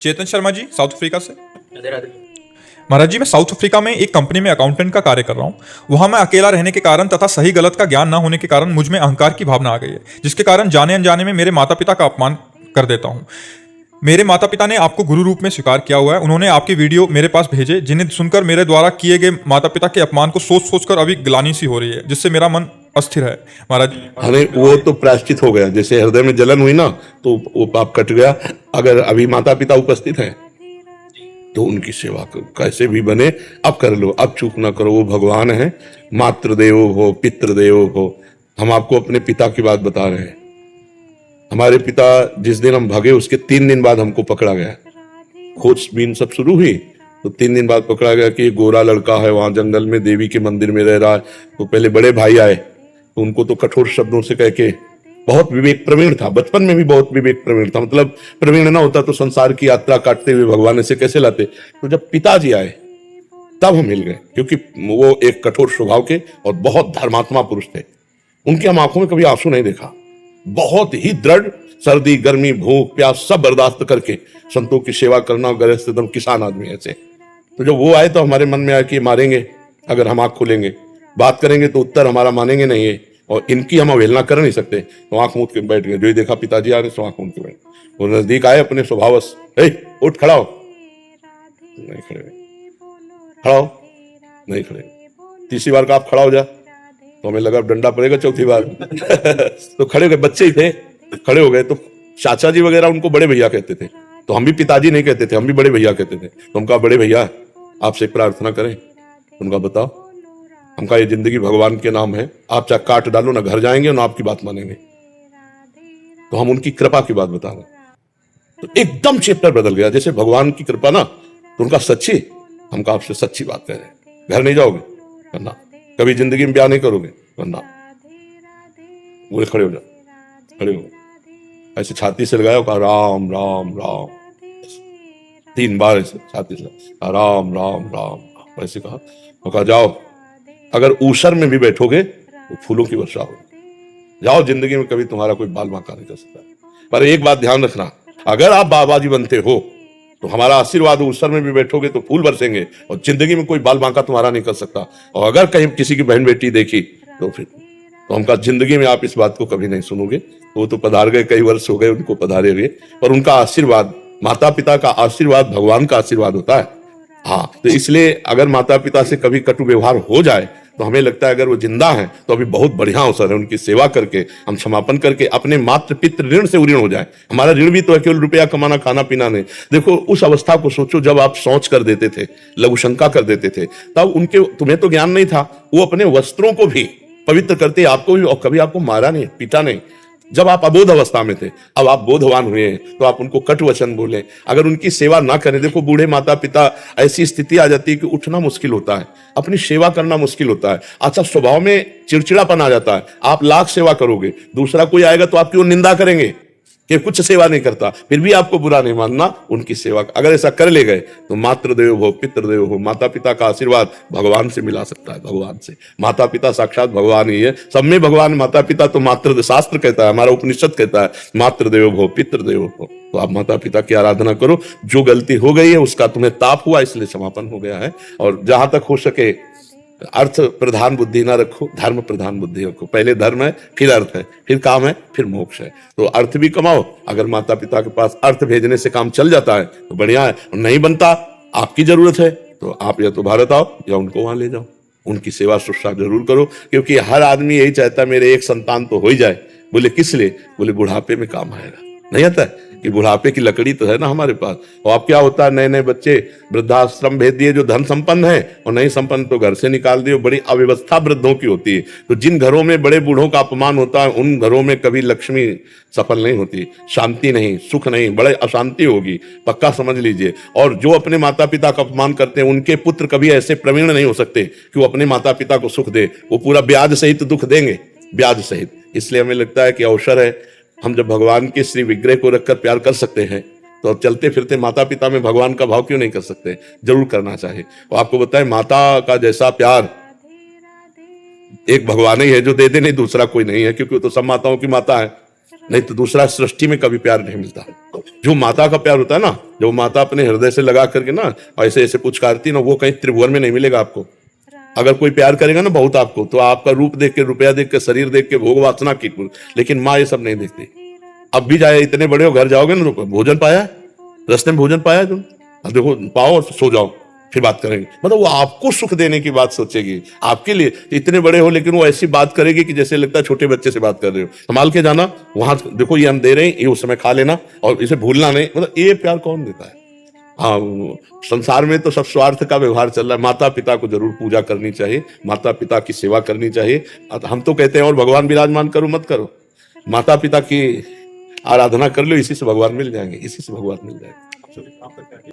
Chetan Sharma ji, south Africa से। राधे राधे। महाराज जी, मैं south Africa में एक कंपनी में अकाउंटेंट का कार्य कर रहा हूँ। वहां मैं अकेला रहने के कारण तथा सही गलत का ज्ञान न होने के कारण मुझ में अहंकार की भावना आ गई है, जिसके कारण जाने अनजाने में मेरे माता पिता का अपमान कर देता हूँ। मेरे माता पिता ने आपको गुरु रूप में स्वीकार किया हुआ है। उन्होंने आपके वीडियो मेरे पास भेजे, जिन्हें सुनकर मेरे द्वारा किए गए माता पिता के अपमान को सोच सोचकर अभी ग्लानि सी हो रही है, जिससे मेरा मन अस्थिर है। महाराज जी, अरे वो तो प्रायश्चित हो गया, जैसे हृदय में जलन हुई ना तो वो पाप कट गया। अगर अभी माता पिता उपस्थित हैं तो उनकी सेवा करो, कैसे भी बने अब कर लो, अब चूक ना करो। वो भगवान है, मातृदेवो हो पितृदेवो हो। हम आपको अपने पिता की बात बता रहे हैं। हमारे पिता जिस दिन हम भागे उसके 3 दिन बाद हमको पकड़ा गया। खोजबीन सब शुरू हुई तो 3 दिन बाद पकड़ा गया कि एक गोरा लड़का है वहां जंगल में देवी के मंदिर में रह रहा है। तो पहले बड़े भाई आए तो उनको तो कठोर शब्दों से कह के, बहुत विवेक प्रवीण था, बचपन में भी बहुत विवेक प्रवीण था। मतलब प्रवीण ना होता तो संसार की यात्रा काटते हुए भगवान ऐसे कैसे लाते। तो जब पिताजी आए तब हम हिल गए, क्योंकि वो एक कठोर स्वभाव के और बहुत धर्मात्मा पुरुष थे। उनकी हम आंखों में कभी आंसू नहीं देखा। बहुत ही दृढ़, सर्दी गर्मी भूख प्यास सब बर्दाश्त करके संतों की सेवा करना, गृहस्थ एकदम किसान आदमी ऐसे। तो जब वो आए तो हमारे मन में आया कि मारेंगे अगर हम आंख खोलेंगे, बात करेंगे तो उत्तर हमारा मानेंगे नहीं है, और इनकी हम अवहेलना कर नहीं सकते। तो आंख मूंद के बैठ गए। जो ही देखा पिताजी आ रहे तो आंख मूंद के बैठ। वो नजदीक आए अपने स्वभावस, उठ खड़ा हो, नहीं खड़े हुए। खड़ा हो, नहीं खड़े। तीसरी बार का आप खड़ा हो जा तो हमें लगा डंडा पड़ेगा, चौथी बार तो खड़े हो गए। बच्चे ही थे, खड़े हो गए। तो चाचा जी वगैरह उनको बड़े भैया कहते थे, तो हम भी पिताजी नहीं कहते थे, हम भी बड़े भैया कहते थे। तो उनका बड़े भैया आपसे प्रार्थना करें। उनका बताओ, हमका ये जिंदगी भगवान के नाम है, आप चाहे काट डालो ना घर जाएंगे ना आपकी बात मानेंगे। तो हम उनकी कृपा की बात बता रहे हैं। तो एकदम चैप्टर बदल गया, जैसे भगवान की कृपा ना। तो उनका सच्ची, हमका आपसे सच्ची बात कह रहे हैं। घर नहीं जाओगे करना, कभी जिंदगी में ब्याह नहीं करोगे करना। बोले खड़े हो जाओ, खड़े हो। ऐसे छाती से लगाया, कहा राम राम राम। 3 बार ऐसे छाती से कहा राम राम राम, ऐसे कहा। तो कहा जाओ, अगर ऊसर में भी बैठोगे तो फूलों की वर्षा होगी। जाओ, जिंदगी में कभी तुम्हारा कोई बाल बांका नहीं कर सकता। पर एक बात ध्यान रखना, अगर आप बाबा जी बनते हो तो हमारा आशीर्वाद, ऊसर में भी बैठोगे तो फूल बरसेंगे, और जिंदगी में कोई बाल बांका तुम्हारा नहीं कर सकता। और अगर कहीं किसी की बहन बेटी देखी तो फिर तो हमका जिंदगी में आप इस बात को कभी नहीं सुनोगे। वो तो पधार गए, कई वर्ष हो गए उनको पधारे हुए, पर उनका आशीर्वाद, माता पिता का आशीर्वाद भगवान का आशीर्वाद होता है। हाँ, तो इसलिए अगर माता पिता से कभी कटु व्यवहार हो जाए तो हमें लगता है अगर वो जिंदा हैं तो अभी बहुत बढ़िया अवसर है, उनकी सेवा करके हम क्षमापन करके अपने मातृ पितृ ऋण से उऋण हो जाए। हमारा ऋण भी तो है, केवल रुपया कमाना खाना पीना नहीं। देखो उस अवस्था को सोचो जब आप सोच कर देते थे, लघु शंका कर देते थे, तब उनके, तुम्हें तो ज्ञान नहीं था, वो अपने वस्त्रों को भी पवित्र करते, आपको भी, और कभी आपको मारा नहीं, पीटा नहीं। जब आप अबोध अवस्था में थे, अब आप बोधवान हुए हैं तो आप उनको कटु वचन बोले, अगर उनकी सेवा ना करें। देखो बूढ़े माता पिता, ऐसी स्थिति आ जाती है कि उठना मुश्किल होता है, अपनी सेवा करना मुश्किल होता है। अच्छा, स्वभाव में चिड़चिड़ापन आ जाता है। आप लाख सेवा करोगे, दूसरा कोई आएगा तो आपकी वो निंदा करेंगे कि कुछ सेवा नहीं करता, फिर भी आपको बुरा नहीं मानना, उनकी सेवा। अगर ऐसा कर ले गए तो मातृदेव हो पितृदेव हो, माता पिता का आशीर्वाद भगवान से मिला सकता है। भगवान से, माता पिता साक्षात भगवान ही है, सब में भगवान। माता पिता तो मातृ, शास्त्र कहता है, हमारा उपनिषद कहता है मातृदेव हो पितृदेव हो। तो आप माता पिता की आराधना करो। जो गलती हो गई है उसका तुम्हें ताप हुआ, इसलिए समापन हो गया है। और जहां तक हो सके अर्थ प्रधान बुद्धि ना रखो, धर्म प्रधान बुद्धि रखो। पहले धर्म है, फिर अर्थ है, फिर काम है, फिर मोक्ष है। तो अर्थ भी कमाओ। अगर माता पिता के पास अर्थ भेजने से काम चल जाता है तो बढ़िया है, और नहीं बनता, आपकी जरूरत है तो आप या तो भारत आओ या उनको वहां ले जाओ। उनकी सेवा शुश्रूषा जरूर करो, क्योंकि हर आदमी यही चाहता है मेरे एक संतान तो हो ही जाए। बोले किस लिए? बोले बुढ़ापे में काम आएगा। नहीं आता है कि बुढ़ापे की लकड़ी तो है ना हमारे पास। और अब क्या होता है, नए नए बच्चे वृद्धाश्रम भेज दिए जो धन संपन्न है, और नहीं संपन्न तो घर से निकाल दिए। बड़ी अव्यवस्था वृद्धों की होती है। तो जिन घरों में बड़े बूढ़ों का अपमान होता है उन घरों में कभी लक्ष्मी सफल नहीं होती, शांति नहीं, सुख नहीं, बड़े अशांति होगी, पक्का समझ लीजिए। और जो अपने माता पिता का अपमान करते हैं उनके पुत्र कभी ऐसे प्रवीण नहीं हो सकते कि वो अपने माता पिता को सुख दे। वो पूरा ब्याज सहित दुख देंगे, ब्याज सहित। इसलिए हमें लगता है कि अवसर है, हम जब भगवान के श्री विग्रह को रखकर प्यार कर सकते हैं तो अब चलते फिरते माता पिता में भगवान का भाव क्यों नहीं कर सकते? जरूर करना चाहिए। और आपको बताएं, माता का जैसा प्यार एक भगवान ही है जो दे दे, नहीं दूसरा कोई नहीं है, क्योंकि वो तो सब माताओं की माता है। नहीं तो दूसरा सृष्टि में कभी प्यार नहीं मिलता। जो माता का प्यार होता है ना, जो माता अपने हृदय से लगा करके ना ऐसे ऐसे पुचकारती ना, वो कहीं त्रिभुवन में नहीं मिलेगा आपको। अगर कोई प्यार करेगा ना बहुत आपको, तो आपका रूप देख के, रुपया देख के, शरीर देख के, भोग वासना की, लेकिन माँ ये सब नहीं देखती। अब भी जाए, इतने बड़े हो, घर जाओगे ना तो भोजन पाया, रास्ते में भोजन पाया तुम, अब देखो पाओ और सो जाओ, फिर बात करेंगे। मतलब वो आपको सुख देने की बात सोचेगी, आपके लिए इतने बड़े हो, लेकिन वो ऐसी बात करेगी कि जैसे लगता है छोटे बच्चे से बात कर रहे हो। संभाल के जाना, वहां देखो ये हम दे रहे हैं, ये उस समय खा लेना और इसे भूलना नहीं। मतलब ये प्यार कौन देता है? हाँ, संसार में तो सब स्वार्थ का व्यवहार चल रहा है। माता पिता को जरूर पूजा करनी चाहिए, माता पिता की सेवा करनी चाहिए। हम तो कहते हैं और भगवान विराजमान करो मत करो, माता पिता की आराधना कर लो, इसी से भगवान मिल जाएंगे, इसी से भगवान मिल जाएंगे।